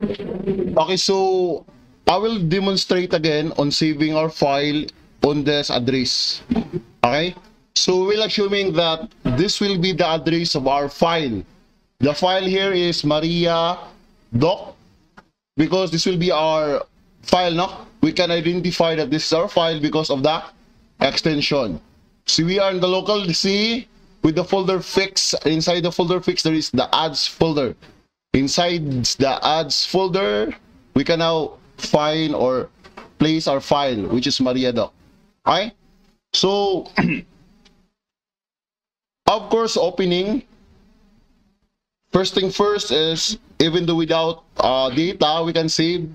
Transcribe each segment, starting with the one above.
Okay, so I will demonstrate again on saving our file on this address. Okay, so we're assuming that this will be the address of our file. The file here is Maria doc, because this will be our file, no? We can identify that this is our file because of the extension. So we are in the local C with the folder fix. Inside the folder fix, there is the ads folder. Inside the ads folder, we can now find or place our file, which is Maria doc. Okay? So, of course, opening. First thing first is, even though without data, we can save.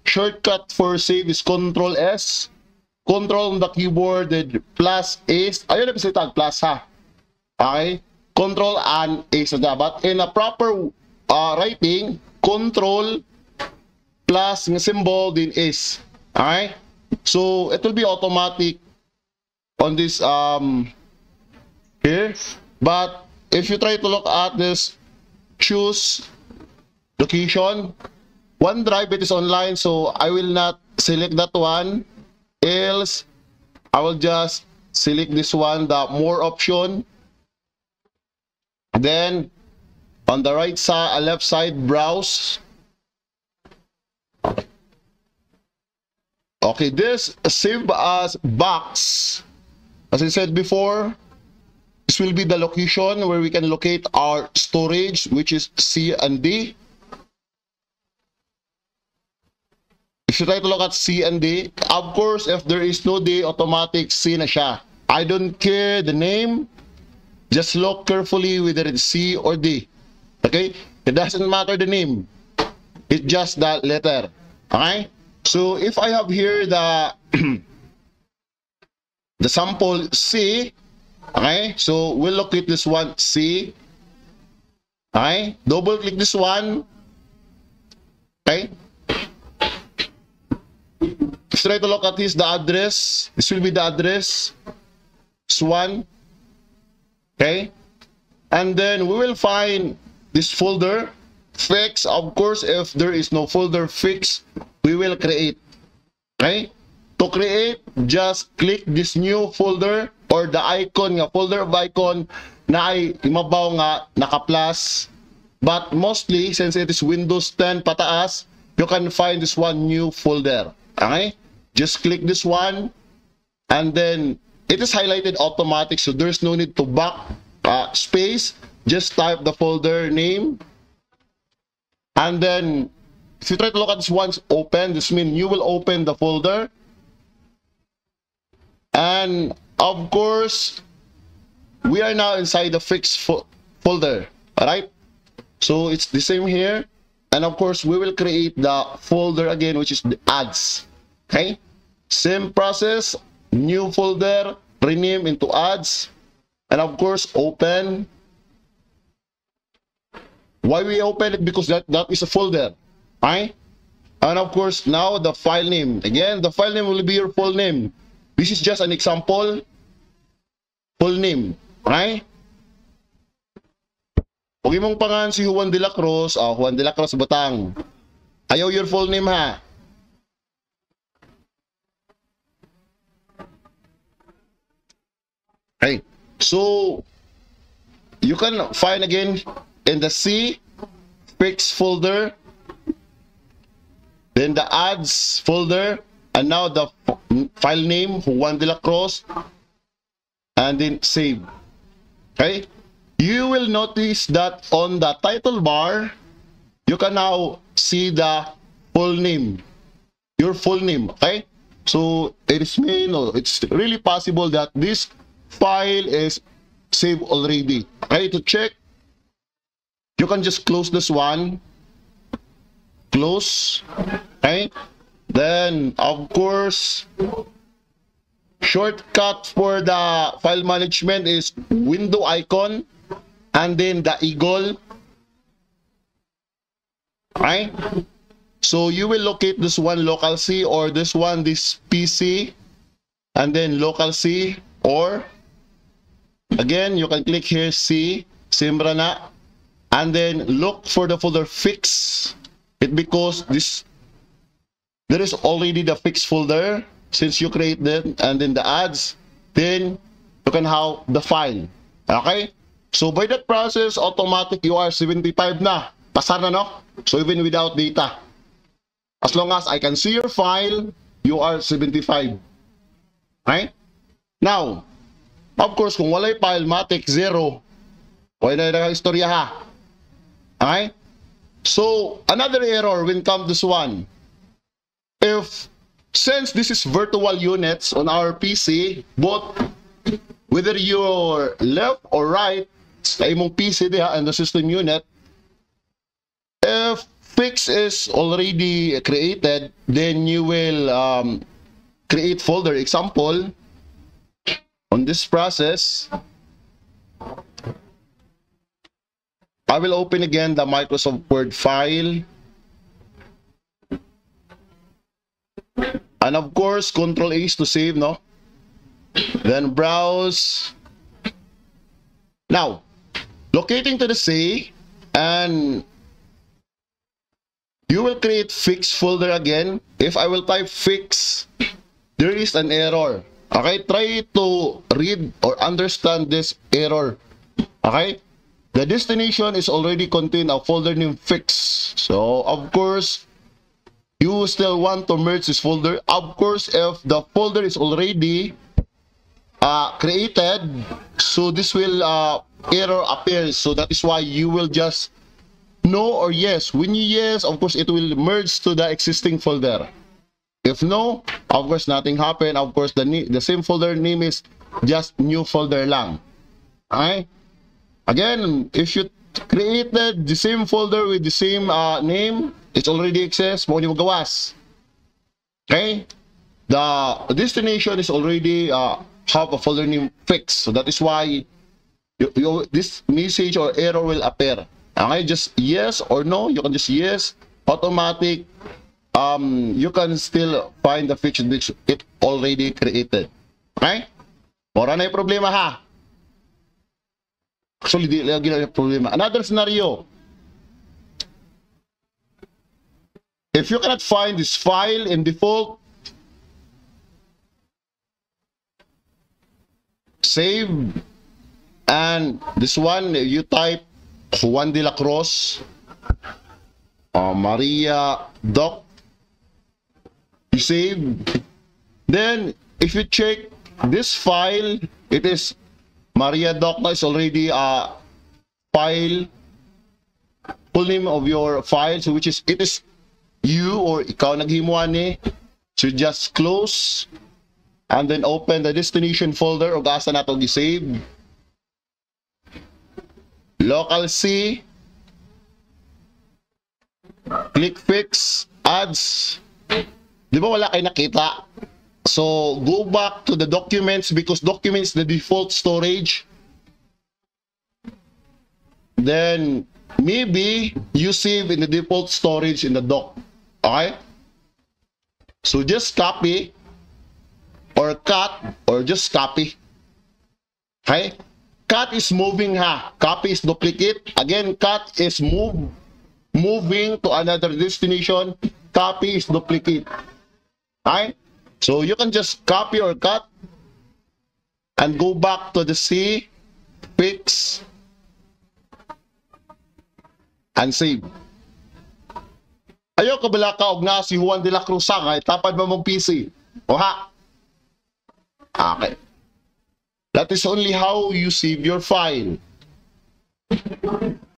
Shortcut for save is Control S. Control on the keyboard, then plus is, ayun na pisita, plus ha. Okay? Control and A sa dapat. In a proper writing, Control plus ng symbol din is. Okay? So, it will be automatic on this here. But, if you try to look at this, choose location, OneDrive, it is online, so I will not select that one. Else, I will just select this one, the more option. Then, on the right side, left side, browse. Okay, this save as box. As I said before, this will be the location where we can locate our storage, which is C and D. If you try to look at C and D, of course, if there is no D, automatic C na siya. I don't care the name. Just look carefully whether it's C or D. Okay? It doesn't matter the name. It's just that letter. Okay? So, if I have here the the sample C, okay? So, we'll locate this one, C. Okay? Double click this one. Okay? If you try to look at this, the address, this will be the address. This one. Okay? And then we will find this folder, fix. Of course, if there is no folder fix, we will create. Okay? To create, just click this new folder or the icon nga, folder of icon na ay imabaw nga naka-plus. But mostly, since it is Windows 10 pataas, you can find this one new folder. Okay? Just click this one, and then it is highlighted automatic, so there's no need to back space. Just type the folder name, and then if you try to look at this one's open, this means you will open the folder. And of course, we are now inside the fixed folder. All right, so it's the same here, and of course we will create the folder again, which is the ads. Okay, same process, new folder, rename into ads, and of course open. Why we open it? Because that is a folder. Okay, and of course now the file name. Again, the file name will be your full name. This is just an example. Full name. Okay? Huwag mong pangalan si Juan de la Cruz. Juan de la Cruz Batang. Ayaw your full name ha. Okay. So, you can find again in the C fix folder, then the ads folder, and now the file name, Juan de la Cruz, and then save. Okay? You will notice that on the title bar, you can now see the full name, your full name. Okay? So, it's really possible that this file is saved already. Okay? To check, you can just close this one. Close. Okay? Then, of course, shortcut for the file management is window icon and then the eagle. Okay? So you will locate this one local C, or this one this PC, and then local C, or again you can click here C, Simbrana, and then look for the folder fix. It because there is already the fixed folder since you create them, and then the ads, then you can have the file. Okay? So by that process, automatic you are 75 na. Pasar na, no? So even without data. As long as I can see your file, you are 75. Right? Now, of course, kung walay file, matik 0. Pwede na istorya ha. Okay? So, another error when come this one. Since this is virtual units on our PC, both whether you're left or right sa imong PC diha and the system unit, if fix is already created, then you will create folder. Example, on this process, I will open again the Microsoft Word file. And of course, Control A is to save, no? Then browse. Now, locating to the C, and you will create fix folder again. If I will type fix, there is an error. Okay, try to read or understand this error. Okay, the destination is already contain a folder named fix. So, of course, you still want to merge this folder. Of course, if the folder is already created, so this will error appears. So that is why you will just no or yes. When you yes, of course, it will merge to the existing folder. If no, of course, nothing happened. Of course, the same folder name is just new folder lang. Okay? Again, if you created the same folder with the same name, it's already exists, mo nyo magawas. Okay? The destination is already have a folder name fix. So that is why this message or error will appear. Okay? Just yes or no. You can just yes. Automatic. You can still find the fix which it already created. Okay? Mora na yung problema ha. Actually, di lagi na yung problema. Another scenario. If you cannot find this file in default, save, and this one you type Juan de la Cruz, Maria Doc, you save. Then if you check this file, it is Maria Doc is already a file, full name of your file, so which is it is you or ikaw naghimuan ni. So just close and then open the destination folder o gasa nato gi-save. Local C, click fix, ads. Di ba wala kayo nakita? So go back to the documents because documents the default storage. Then maybe you save in the default storage in the doc. Okay? So just copy or cut or just copy. Okay? Cut is moving ha. Copy is duplicate. Again, cut is moving to another destination. Copy is duplicate. Okay? So you can just copy or cut and go back to the C, fix, and save. Ayaw ka bala ka og na si Juan de la Cruz ay tapad mo mong PC. O ha? Okay. That is only how you save your file.